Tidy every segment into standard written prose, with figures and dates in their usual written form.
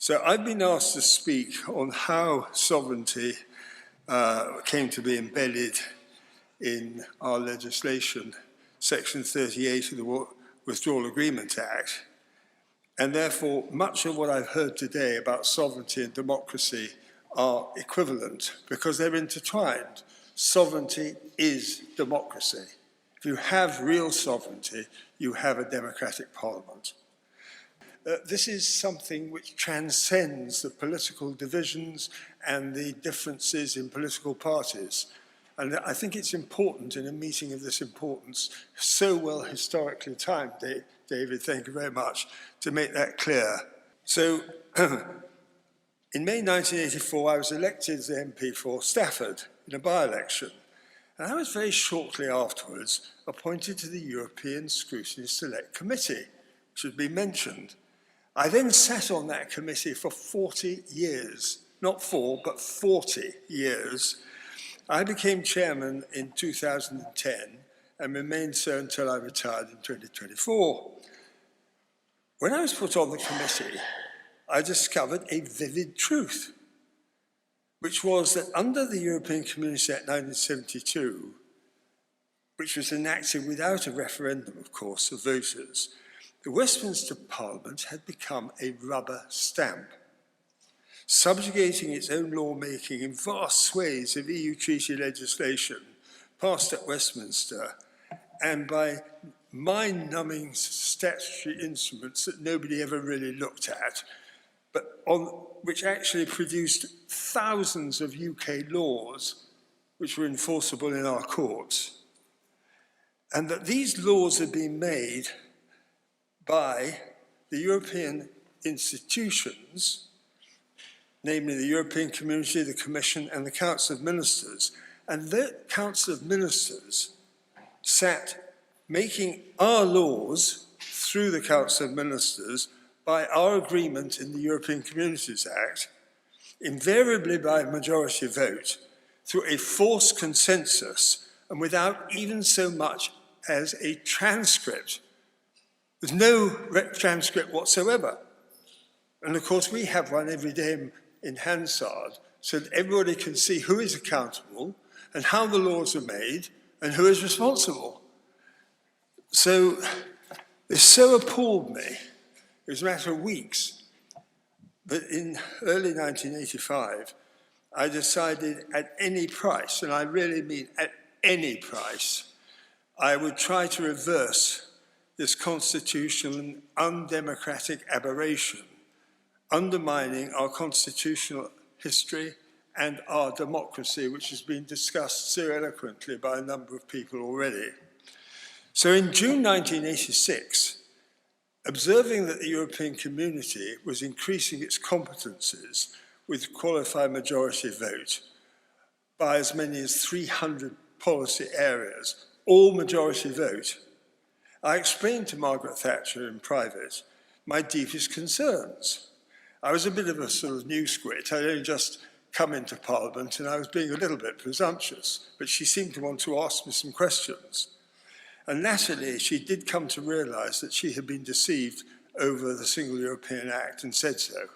So I've been asked to speak on how sovereignty came to be embedded in our legislation, Section 38 of the Withdrawal Agreement Act. And therefore, much of what I've heard today about sovereignty and democracy are equivalent because they're intertwined. Sovereignty is democracy. If you have real sovereignty, you have a democratic parliament. This is something which transcends the political divisions and the differences in political parties. And I think it's important in a meeting of this importance, so well historically timed, David, thank you very much, to make that clear. So in May 1984, I was elected as the MP for Stafford in a by-election. And I was very shortly afterwards appointed to the European Scrutiny Select Committee, which has been mentioned. I then sat on that committee for 40 years, not 4, but 40 years. I became chairman in 2010 and remained so until I retired in 2024. When I was put on the committee, I discovered a vivid truth, which was that under the European Community Act 1972, which was enacted without a referendum, of course, of voters, the Westminster Parliament had become a rubber stamp, subjugating its own lawmaking in vast swathes of EU treaty legislation passed at Westminster and by mind-numbing statutory instruments that nobody ever really looked at, but which actually produced thousands of UK laws which were enforceable in our courts. And that these laws had been made by the European institutions, namely the European Community, the Commission, and the Council of Ministers. And the Council of Ministers sat making our laws through the Council of Ministers by our agreement in the European Communities Act, invariably by a majority vote, through a forced consensus and without even so much as a transcript. There's no transcript whatsoever. And of course, we have one every day in Hansard so that everybody can see who is accountable and how the laws are made and who is responsible. So this so appalled me, it was a matter of weeks, that in early 1985, I decided at any price, and I really mean at any price, I would try to reverse this constitutional and undemocratic aberration, undermining our constitutional history and our democracy, which has been discussed so eloquently by a number of people already. So in June 1986, observing that the European community was increasing its competences with qualified majority vote by as many as 300 policy areas, all majority vote, I explained to Margaret Thatcher in private my deepest concerns. I was a bit of a sort of new squid. I'd only just come into Parliament and I was being a little bit presumptuous, but she seemed to want to ask me some questions. And latterly, she did come to realise that she had been deceived over the Single European Act and said so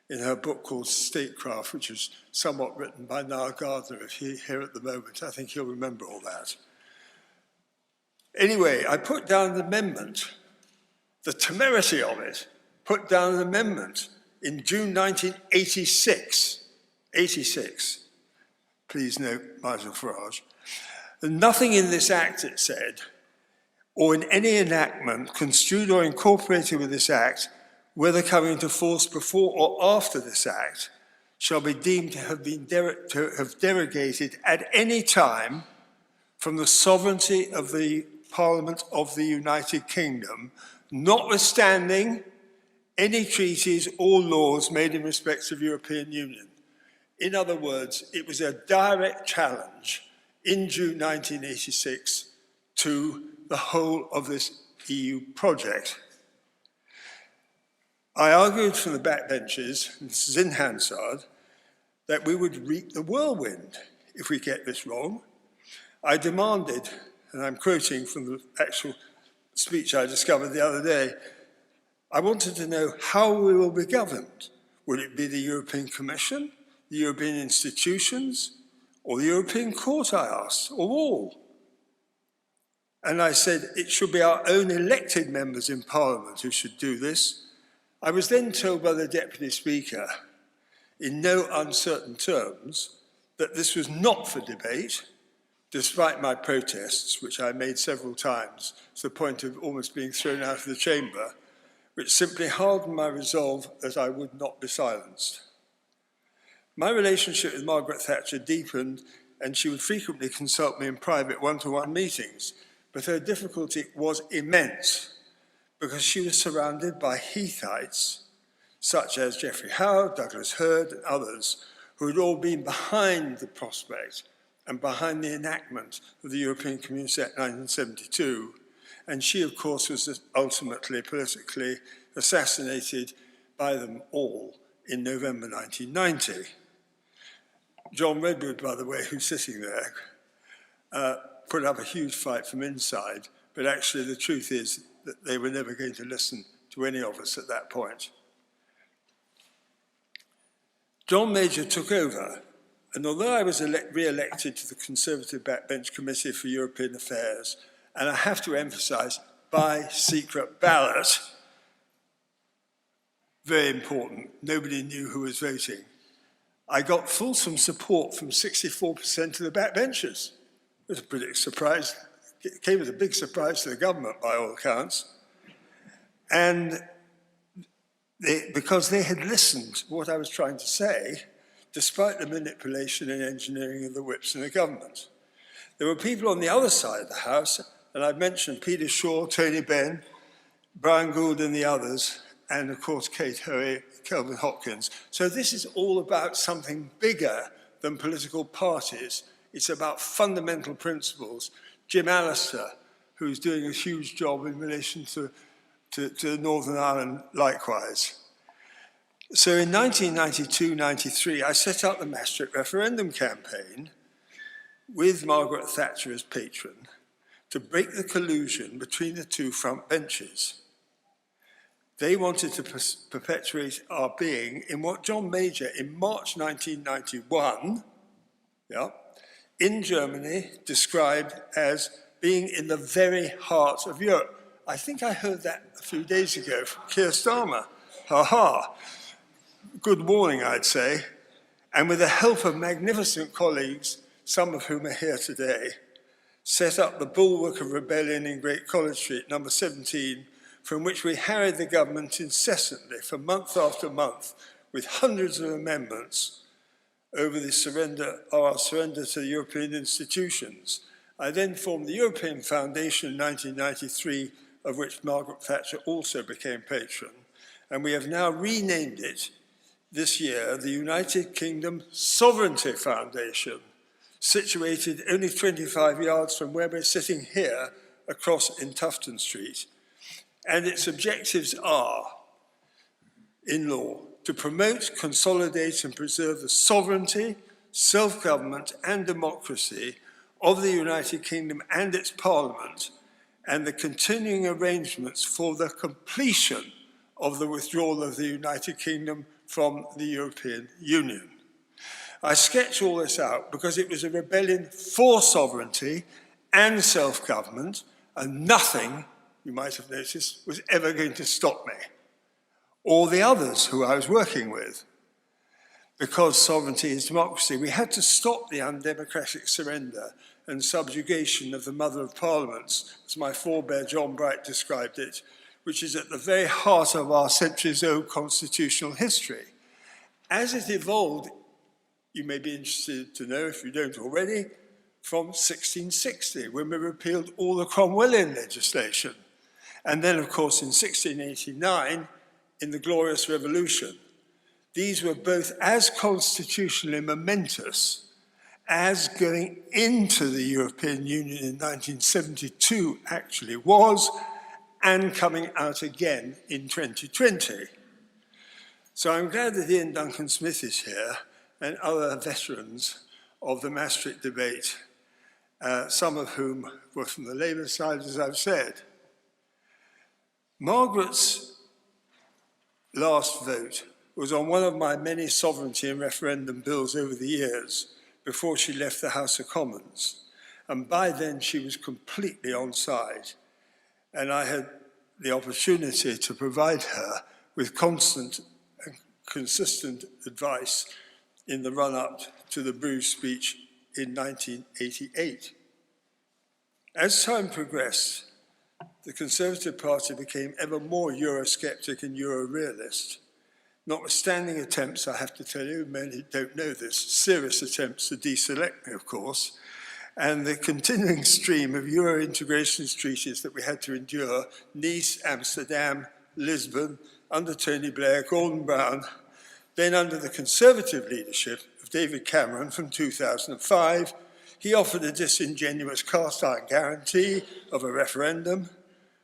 in her book called Statecraft, which is somewhat written by Niall Gardner. If he's here at the moment, I think he'll remember all that. Anyway, I put down an amendment, the temerity of it, put down an amendment in June 1986. 86. Please note, Nigel Farage. And nothing in this act, it said, or in any enactment construed or incorporated with this act, whether coming into force before or after this act, shall be deemed to have derogated at any time from the sovereignty of the Parliament of the United Kingdom, notwithstanding any treaties or laws made in respect of European Union. In other words, it was a direct challenge in June 1986 to the whole of this EU project. I argued from the backbenches, and this is in Hansard, that we would reap the whirlwind if we get this wrong. I demanded, and I'm quoting from the actual speech I discovered the other day, I wanted to know how we will be governed. Would it be the European Commission, the European institutions, or the European Court, I asked, or all? And I said, it should be our own elected members in Parliament who should do this. I was then told by the Deputy Speaker, in no uncertain terms, that this was not for debate, despite my protests, which I made several times, to the point of almost being thrown out of the chamber, which simply hardened my resolve that I would not be silenced. My relationship with Margaret Thatcher deepened, and she would frequently consult me in private one-to-one meetings, but her difficulty was immense because she was surrounded by Heathites, such as Geoffrey Howe, Douglas Hurd, and others, who had all been behind the prospect and behind the enactment of the European Community Act 1972. And she, of course, was ultimately politically assassinated by them all in November 1990. John Redwood, by the way, who's sitting there, put up a huge fight from inside, but actually the truth is that they were never going to listen to any of us at that point. John Major took over, and although I was re-elected to the Conservative Backbench Committee for European Affairs, and I have to emphasize, by secret ballot, very important, nobody knew who was voting, I got fulsome support from 64% of the backbenchers. It was a pretty surprise. It came as a big surprise to the government, by all accounts. And because they had listened to what I was trying to say, despite the manipulation and engineering of the whips in the government. There were people on the other side of the House, and I've mentioned Peter Shaw, Tony Benn, Brian Gould and the others, and of course Kate Hoey, Kelvin Hopkins. So this is all about something bigger than political parties. It's about fundamental principles. Jim Allister, who's doing a huge job in relation to Northern Ireland likewise. So in 1992-93, I set up the Maastricht referendum campaign with Margaret Thatcher as patron to break the collusion between the two front benches. They wanted to perpetuate our being in what John Major in March 1991, in Germany, described as being in the very heart of Europe. I think I heard that a few days ago from Keir Starmer. Ha-ha. Good morning, I'd say. And with the help of magnificent colleagues, some of whom are here today, set up the bulwark of rebellion in Great College Street, number 17, from which we harried the government incessantly for month after month with hundreds of amendments over our surrender to the European institutions. I then formed the European Foundation in 1993, of which Margaret Thatcher also became patron, and we have now renamed it this year the United Kingdom Sovereignty Foundation, situated only 25 yards from where we're sitting here across in Tufton Street. And its objectives are, in law, to promote, consolidate and preserve the sovereignty, self-government and democracy of the United Kingdom and its Parliament, and the continuing arrangements for the completion of the withdrawal of the United Kingdom from the European Union. I sketch all this out because it was a rebellion for sovereignty and self-government, and nothing, you might have noticed, was ever going to stop me, or the others who I was working with. Because sovereignty is democracy, we had to stop the undemocratic surrender and subjugation of the mother of parliaments, as my forebear John Bright described it, which is at the very heart of our centuries-old constitutional history. As it evolved, you may be interested to know, if you don't already, from 1660, when we repealed all the Cromwellian legislation. And then, of course, in 1689, in the Glorious Revolution. These were both as constitutionally momentous as going into the European Union in 1972 actually was, and coming out again in 2020. So I'm glad that Ian Duncan Smith is here and other veterans of the Maastricht debate, some of whom were from the Labour side, as I've said. Margaret's last vote was on one of my many sovereignty and referendum bills over the years before she left the House of Commons. And by then she was completely on side. And I had the opportunity to provide her with constant and consistent advice in the run-up to the Bruges speech in 1988. As time progressed, the Conservative Party became ever more Eurosceptic and Euro-realist, notwithstanding attempts, I have to tell you, many don't know this, serious attempts to deselect me, of course, and the continuing stream of Euro-integration treaties that we had to endure, Nice, Amsterdam, Lisbon, under Tony Blair, Gordon Brown, then under the Conservative leadership of David Cameron from 2005, he offered a disingenuous cast-iron guarantee of a referendum,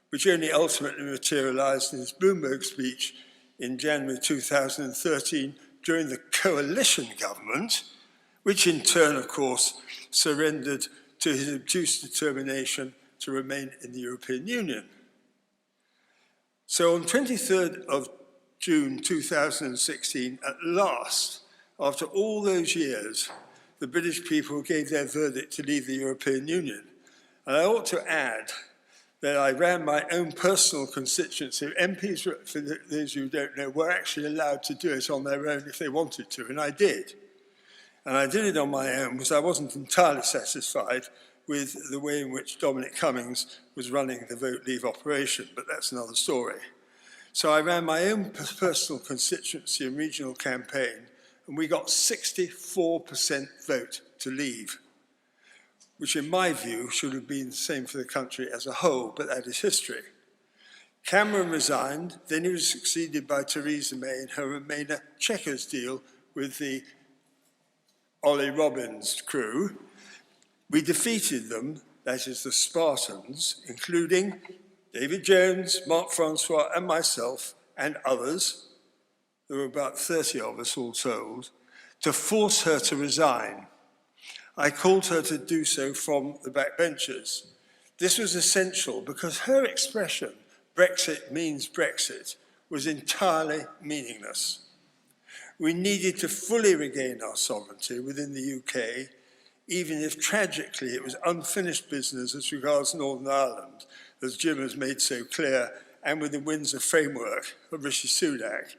which only ultimately materialized in his Bloomberg speech in January 2013 during the coalition government, which in turn, of course, surrendered to his obtuse determination to remain in the European Union. So on 23rd of June 2016, at last, after all those years, the British people gave their verdict to leave the European Union. And I ought to add that I ran my own personal constituency. MPs, for those who don't know, were actually allowed to do it on their own if they wanted to, and I did. And I did it on my own because I wasn't entirely satisfied with the way in which Dominic Cummings was running the Vote Leave operation, but that's another story. So I ran my own personal constituency and regional campaign, and we got 64% vote to leave, which in my view should have been the same for the country as a whole, but that is history. Cameron resigned, then he was succeeded by Theresa May in her Remainer Chequers deal with the Ollie Robbins crew. We defeated them, that is the Spartans, including David Jones, Mark Francois and myself and others, there were about 30 of us all told, to force her to resign. I called her to do so from the backbenches. This was essential because her expression, Brexit means Brexit, was entirely meaningless. We needed to fully regain our sovereignty within the UK, even if tragically it was unfinished business as regards Northern Ireland, as Jim has made so clear, and with the Windsor framework of Rishi Sunak,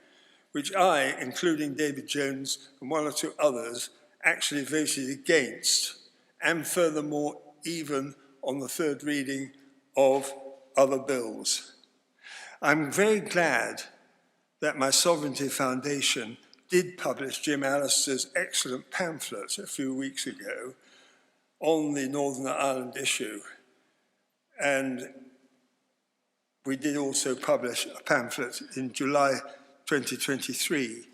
which I, including David Jones and one or two others, actually voted against, and furthermore, even on the third reading of other bills. I'm very glad that my Sovereignty Foundation did publish Jim Allister's excellent pamphlet a few weeks ago on the Northern Ireland issue. And we did also publish a pamphlet in July 2023.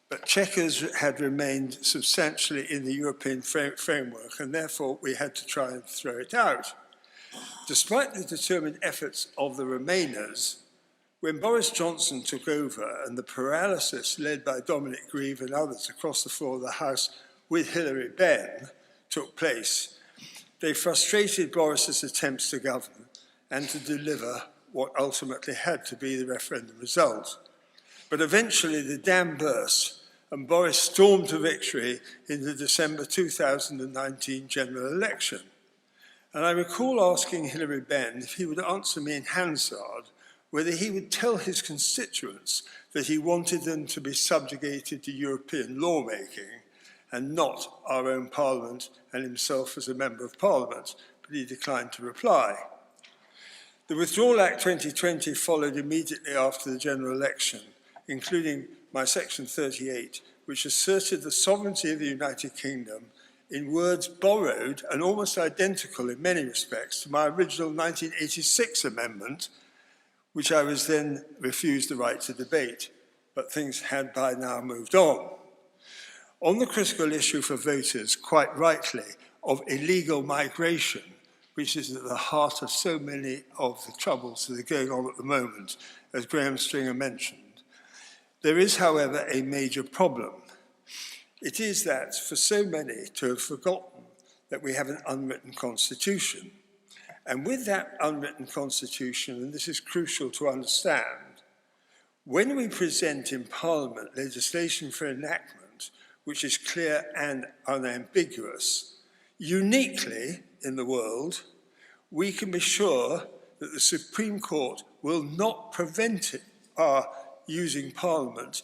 But Chequers had remained substantially in the European framework, and therefore we had to try and throw it out. Despite the determined efforts of the Remainers, when Boris Johnson took over and the paralysis led by Dominic Grieve and others across the floor of the House with Hilary Benn took place, they frustrated Boris's attempts to govern and to deliver what ultimately had to be the referendum result. But eventually the dam burst and Boris stormed to victory in the December 2019 general election. And I recall asking Hilary Benn if he would answer me in Hansard whether he would tell his constituents that he wanted them to be subjugated to European lawmaking and not our own Parliament and himself as a Member of Parliament, but he declined to reply. The Withdrawal Act 2020 followed immediately after the general election, including my Section 38, which asserted the sovereignty of the United Kingdom in words borrowed and almost identical in many respects to my original 1986 amendment, which I was then refused the right to debate, but things had by now moved on. On the critical issue for voters, quite rightly, of illegal migration, which is at the heart of so many of the troubles that are going on at the moment, as Graham Stringer mentioned, there is, however, a major problem. It is that for so many to have forgotten that we have an unwritten constitution. And with that unwritten constitution, and this is crucial to understand, When we present in Parliament legislation for enactment, which is clear and unambiguous, uniquely in the world, we can be sure that the Supreme Court will not prevent our using Parliament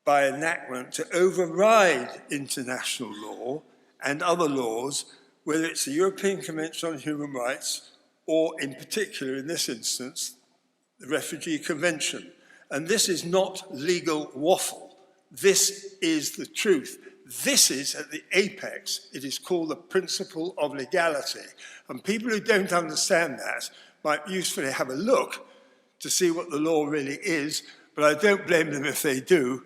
by enactment to override international law and other laws, whether it's the European Convention on Human Rights or, in particular, in this instance, the Refugee Convention. And this is not legal waffle. This is the truth. This is at the apex. It is called the principle of legality. And people who don't understand that might usefully have a look to see what the law really is, but I don't blame them if they do,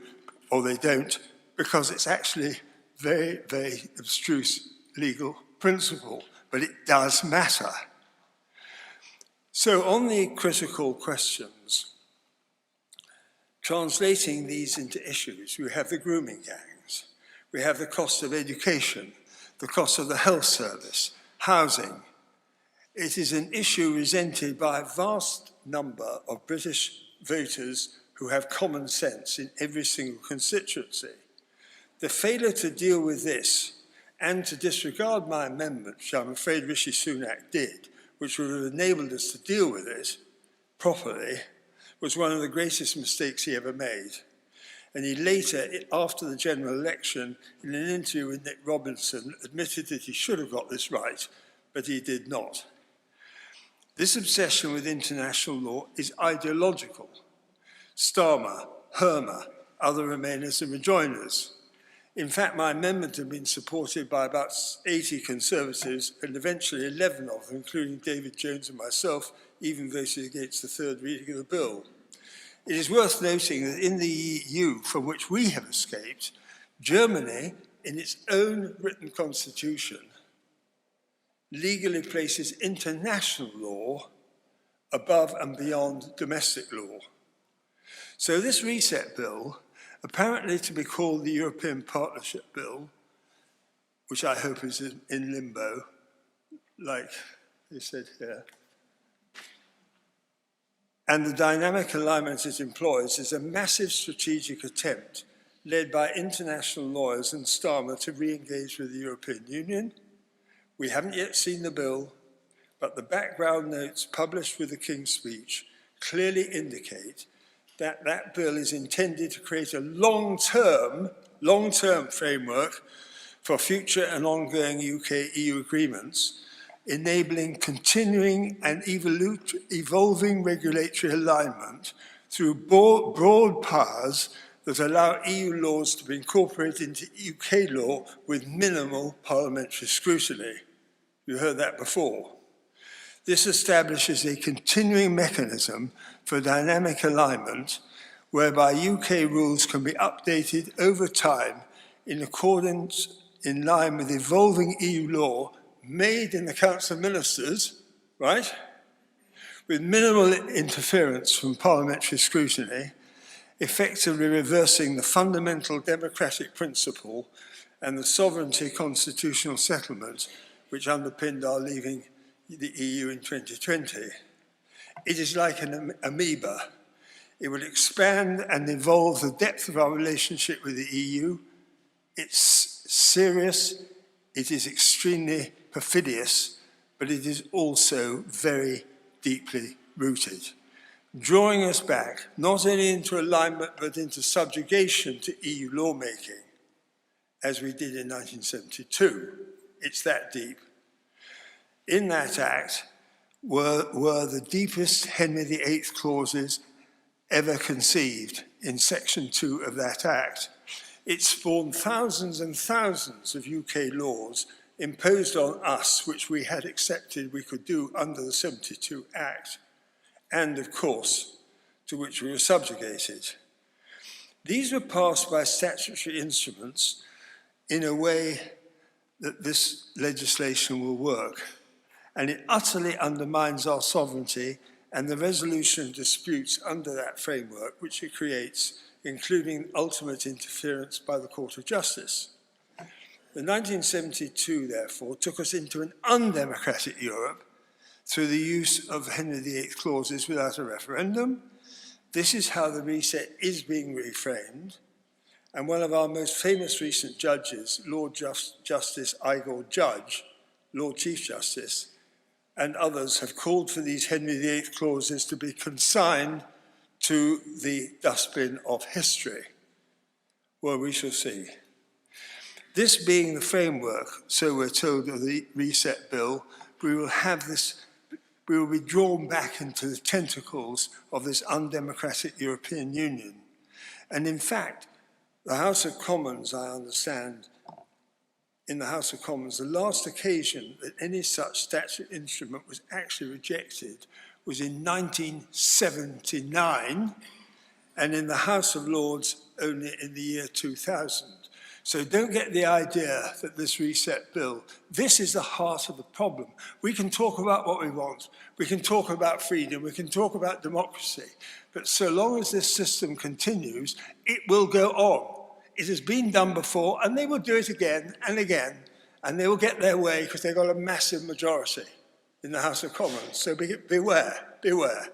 or they don't, because it's actually very, very abstruse legal principle, but it does matter. So on the critical questions, translating these into issues, we have the grooming gangs, we have the cost of education, the cost of the health service, housing. It is an issue resented by a vast number of British voters who have common sense in every single constituency. The failure to deal with this and to disregard my amendment, which I'm afraid Rishi Sunak did, which would have enabled us to deal with it properly, was one of the greatest mistakes he ever made. And he later, after the general election, in an interview with Nick Robinson, admitted that he should have got this right, but he did not. This obsession with international law is ideological. Starmer, Hermer, other Remainers and Rejoiners. In fact, my amendment had been supported by about 80 Conservatives, and eventually 11 of them, including David Jones and myself, even voted against the third reading of the bill. It is worth noting that in the EU, from which we have escaped, Germany, in its own written constitution, legally places international law above and beyond domestic law. So this reset bill, apparently to be called the European Partnership Bill, which I hope is in limbo, like they said here, and the dynamic alignment it employs is a massive strategic attempt led by international lawyers and Starmer to re-engage with the European Union. We haven't yet seen the bill, but the background notes published with the King's Speech clearly indicate that that bill is intended to create a long-term framework for future and ongoing UK-EU agreements, enabling continuing and evolving regulatory alignment through broad powers that allow EU laws to be incorporated into UK law with minimal parliamentary scrutiny. You heard that before. This establishes a continuing mechanism for dynamic alignment whereby UK rules can be updated over time in line with evolving EU law made in the Council of Ministers, right? With minimal interference from parliamentary scrutiny, effectively reversing the fundamental democratic principle and the sovereignty constitutional settlement which underpinned our leaving the EU in 2020. It is like an amoeba. It will expand and evolve the depth of our relationship with the EU. It's serious, it is extremely perfidious, but it is also very deeply rooted, drawing us back not only into alignment but into subjugation to EU lawmaking, as we did in 1972. It's that deep. In that act were the deepest Henry VIII clauses ever conceived in Section 2 of that act. It spawned thousands and thousands of UK laws imposed on us, which we had accepted we could do under the 72 Act, and of course, to which we were subjugated. These were passed by statutory instruments in a way that this legislation will work, and it utterly undermines our sovereignty and the resolution of disputes under that framework which it creates, including ultimate interference by the Court of Justice. The 1972, therefore, took us into an undemocratic Europe through the use of Henry VIII clauses without a referendum, This is how the reset is being reframed. And one of our most famous recent judges, Lord Justice Igor Judge, Lord Chief Justice, and others have called for these Henry VIII clauses to be consigned to the dustbin of history. Well, we shall see. This being the framework, so we're told, of the reset bill, we will be drawn back into the tentacles of this undemocratic European Union. And in fact, the House of Commons, I understand, in the House of Commons, the last occasion that any such statute instrument was actually rejected was in 1979, and in the House of Lords only in the year 2000. So don't get the idea that this reset bill, this is the heart of the problem. We can talk about what we want, we can talk about freedom, we can talk about democracy, but so long as this system continues, it will go on. It has been done before, and they will do it again and again, and they will get their way because they've got a massive majority in the House of Commons. So beware, beware.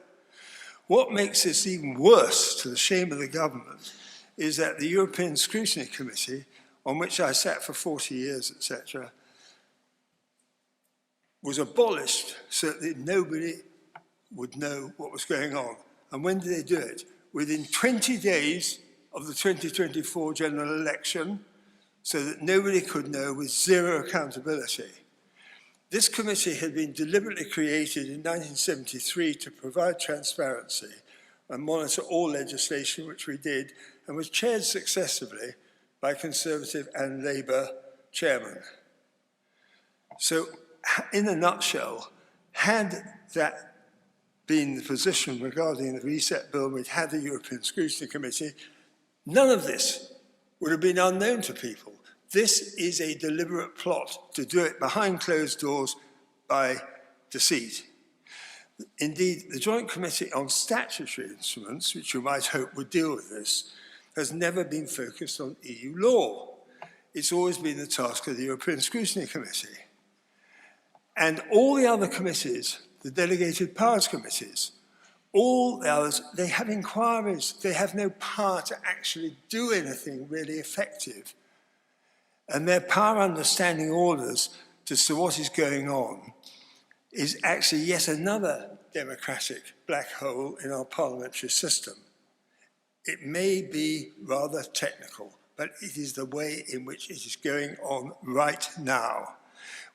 What makes this even worse, to the shame of the government, is that the European Scrutiny Committee, on which I sat for 40 years, etc., was abolished so that nobody would know what was going on. And when did they do it? Within 20 days of the 2024 general election, so that nobody could know, with zero accountability. This committee had been deliberately created in 1973 to provide transparency and monitor all legislation, which we did, and was chaired successively by Conservative and Labour chairmen. So, in a nutshell, had that been the position regarding the reset bill, we'd had the European Scrutiny Committee, none of this would have been unknown to people. This is a deliberate plot to do it behind closed doors by deceit. Indeed, the Joint Committee on Statutory Instruments, which you might hope would deal with this, has never been focused on EU law. It's always been the task of the European Scrutiny Committee. And all the other committees, the delegated powers committees, all the others, they have inquiries. They have no power to actually do anything really effective. And their power understanding orders as to what is going on is actually yet another democratic black hole in our parliamentary system. It may be rather technical, but it is the way in which it is going on right now.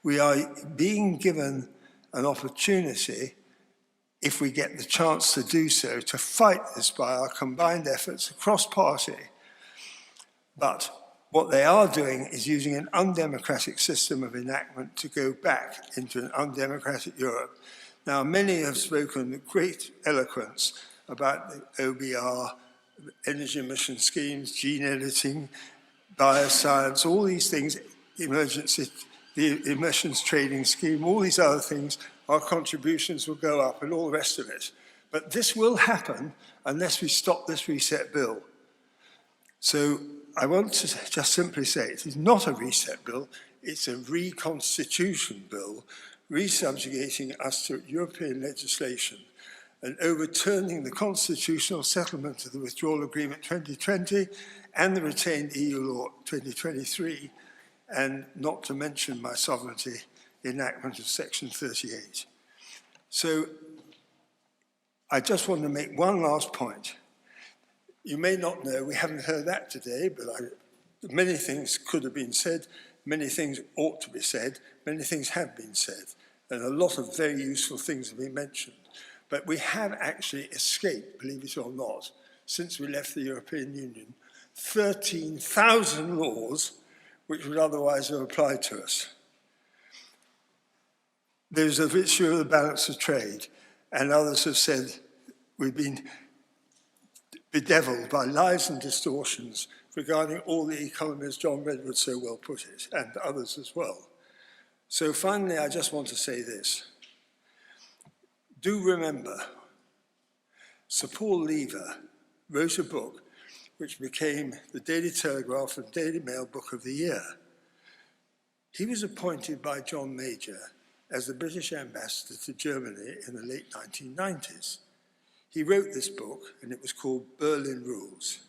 We are being given an opportunity, if we get the chance to do so, to fight this by our combined efforts across party. But what they are doing is using an undemocratic system of enactment to go back into an undemocratic Europe. Now, many have spoken with great eloquence about the OBR, energy emission schemes, gene editing, bioscience, all these things, the emissions trading scheme, all these other things, our contributions will go up and all the rest of it. But this will happen unless we stop this reset bill. So I want to just simply say it is not a reset bill, it's a reconstitution bill, resubjugating us to European legislation and overturning the constitutional settlement of the Withdrawal Agreement 2020 and the retained EU law 2023, and not to mention my sovereignty enactment of Section 38. So I just want to make one last point. You may not know, we haven't heard that today, but many things could have been said, many things ought to be said, many things have been said, and a lot of very useful things have been mentioned. But we have actually escaped, believe it or not, since we left the European Union, 13,000 laws which would otherwise have applied to us. There's the issue of the balance of trade, and others have said we've been bedeviled by lies and distortions regarding all the economies John Redwood so well put it, and others as well. So finally, I just want to say this. Do remember, Sir Paul Lever wrote a book which became the Daily Telegraph and Daily Mail Book of the Year. He was appointed by John Major as the British ambassador to Germany in the late 1990s. He wrote this book, and it was called Berlin Rules.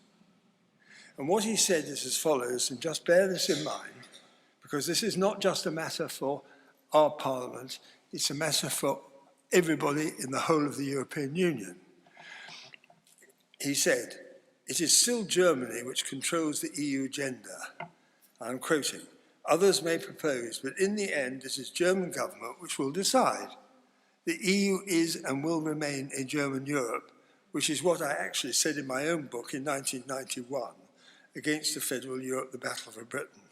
And what he said is as follows, and just bear this in mind, because this is not just a matter for our Parliament, it's a matter for everybody in the whole of the European Union. He said, "It is still Germany which controls the EU agenda." I'm quoting, "Others may propose, but in the end it is German government which will decide. The EU is and will remain a German Europe," which is what I actually said in my own book in 1991, Against the Federal Europe, the Battle for Britain.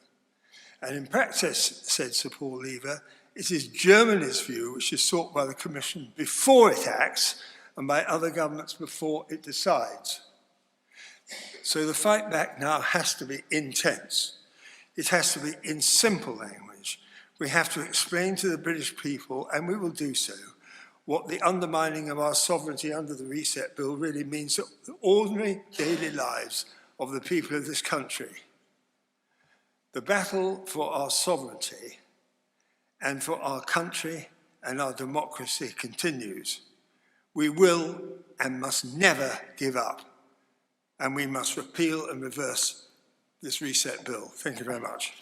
And in practice, said Sir Paul Lever, it is Germany's view which is sought by the Commission before it acts and by other governments before it decides. So the fight back now has to be intense. It has to be in simple language. We have to explain to the British people, and we will do so, what the undermining of our sovereignty under the Reset Bill really means to the ordinary daily lives of the people of this country. The battle for our sovereignty and for our country and our democracy continues. We will and must never give up, and we must repeal and reverse this Reset Bill. Thank you very much.